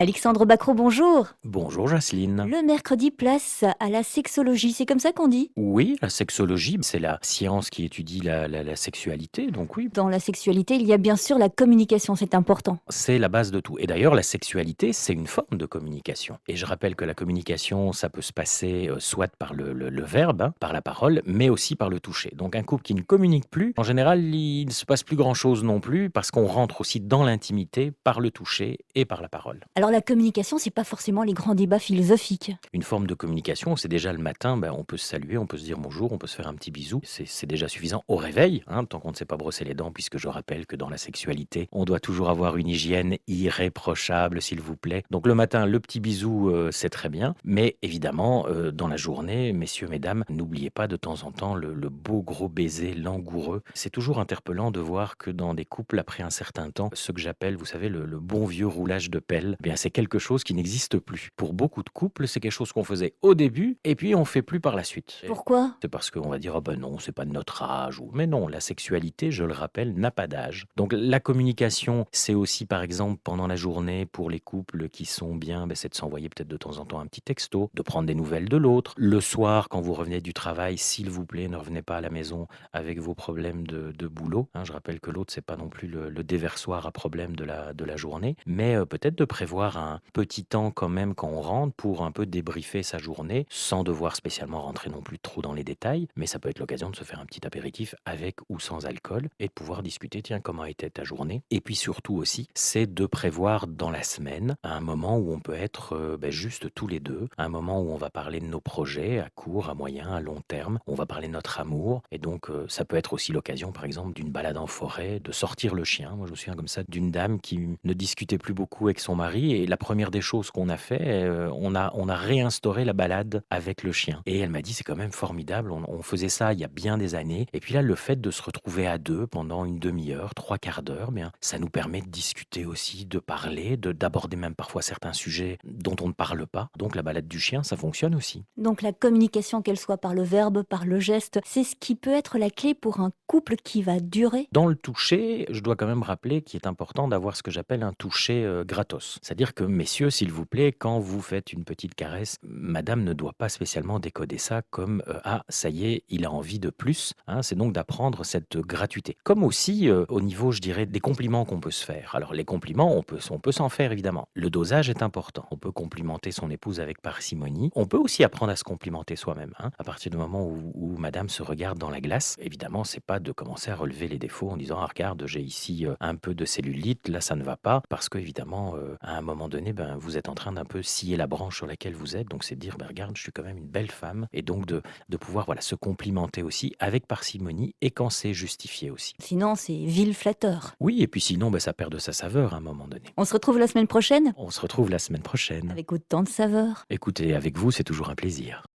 Alexandre Bacro, bonjour. Bonjour Jocelyne. Le mercredi, place à la sexologie, c'est comme ça qu'on dit? Oui, la sexologie, c'est la science qui étudie la sexualité, donc oui, Dans la sexualité, il y a bien sûr la communication, c'est important. c'est la base de tout. Et d'ailleurs, la sexualité, c'est une forme de communication. Et je rappelle que la communication, ça peut se passer soit par le verbe, hein, par la parole, mais aussi par le toucher. Donc un couple qui ne communique plus, en général, il ne se passe plus grand-chose non plus, parce qu'on rentre aussi dans l'intimité par le toucher et par la parole. Alors la communication, c'est pas forcément les grands débats philosophiques. Une forme de communication, c'est déjà le matin, on peut se saluer, on peut se dire bonjour, on peut se faire un petit bisou. C'est déjà suffisant au réveil, hein, tant qu'on ne s'est pas brossé les dents, puisque je rappelle que dans la sexualité, on doit toujours avoir une hygiène irréprochable, s'il vous plaît. Donc le matin, le petit bisou, c'est très bien. Mais évidemment, dans la journée, messieurs, mesdames, n'oubliez pas de temps en temps le beau gros baiser langoureux. C'est toujours interpellant de voir que dans des couples, après un certain temps, ce que j'appelle, vous savez, le bon vieux roulage de pelle, eh bien c'est quelque chose qui n'existe plus. Pour beaucoup de couples, c'est quelque chose qu'on faisait au début et puis on fait plus par la suite. Et Pourquoi? c'est parce qu'on va dire ah ben non, c'est pas de notre âge mais non, la sexualité, je le rappelle, n'a pas d'âge. Donc la communication, c'est aussi par exemple pendant la journée pour les couples qui sont bien, c'est de s'envoyer peut-être de temps en temps un petit texto, de prendre des nouvelles de l'autre. Le soir, quand vous revenez du travail, s'il vous plaît, ne revenez pas à la maison avec vos problèmes de boulot, hein. Je rappelle que l'autre, c'est pas non plus le déversoir à problème de la journée, mais peut-être de prévoir un petit temps quand même quand on rentre pour un peu débriefer sa journée, sans devoir spécialement rentrer non plus trop dans les détails, mais ça peut être l'occasion de se faire un petit apéritif avec ou sans alcool et de pouvoir discuter, tiens, comment était ta journée. Et puis surtout aussi, c'est de prévoir dans la semaine un moment où on peut être juste tous les deux, un moment où on va parler de nos projets à court, à moyen, à long terme, on va parler de notre amour, et donc ça peut être aussi l'occasion, par exemple, d'une balade en forêt, de sortir le chien. Moi, je me souviens comme ça d'une dame qui ne discutait plus beaucoup avec son mari, et la première des choses qu'on a fait, on a réinstauré la balade avec le chien. Et elle m'a dit, c'est quand même formidable, on faisait ça il y a bien des années, et puis là, le fait de se retrouver à deux pendant une demi-heure, trois quarts d'heure, bien, ça nous permet de discuter aussi, de parler, d'aborder même parfois certains sujets dont on ne parle pas. Donc la balade du chien, ça fonctionne aussi. Donc la communication, qu'elle soit par le verbe, par le geste, c'est ce qui peut être la clé pour un couple qui va durer. Dans le toucher, je dois quand même rappeler qu'il est important d'avoir ce que j'appelle un toucher gratos. C'est-à-dire que, messieurs, s'il vous plaît, quand vous faites une petite caresse, madame ne doit pas spécialement décoder ça comme ah, ça y est, il a envie de plus, hein. C'est donc d'apprendre cette gratuité. Comme aussi au niveau, je dirais, des compliments qu'on peut se faire. Alors, les compliments, on peut s'en faire évidemment. Le dosage est important. On peut complimenter son épouse avec parcimonie. On peut aussi apprendre à se complimenter soi-même, hein. À partir du moment où madame se regarde dans la glace, évidemment, c'est pas de commencer à relever les défauts en disant ah regarde, j'ai ici un peu de cellulite, là ça ne va pas, parce qu'évidemment à un moment donné vous êtes en train d'un peu scier la branche sur laquelle vous êtes. Donc c'est de dire regarde, je suis quand même une belle femme, et donc de pouvoir voilà se complimenter aussi avec parcimonie et quand c'est justifié aussi. Sinon, c'est vil flatteur. Oui, et puis sinon ça perd de sa saveur à un moment donné. On se retrouve la semaine prochaine On se retrouve la semaine prochaine. avec autant de saveur. Écoutez, avec vous c'est toujours un plaisir.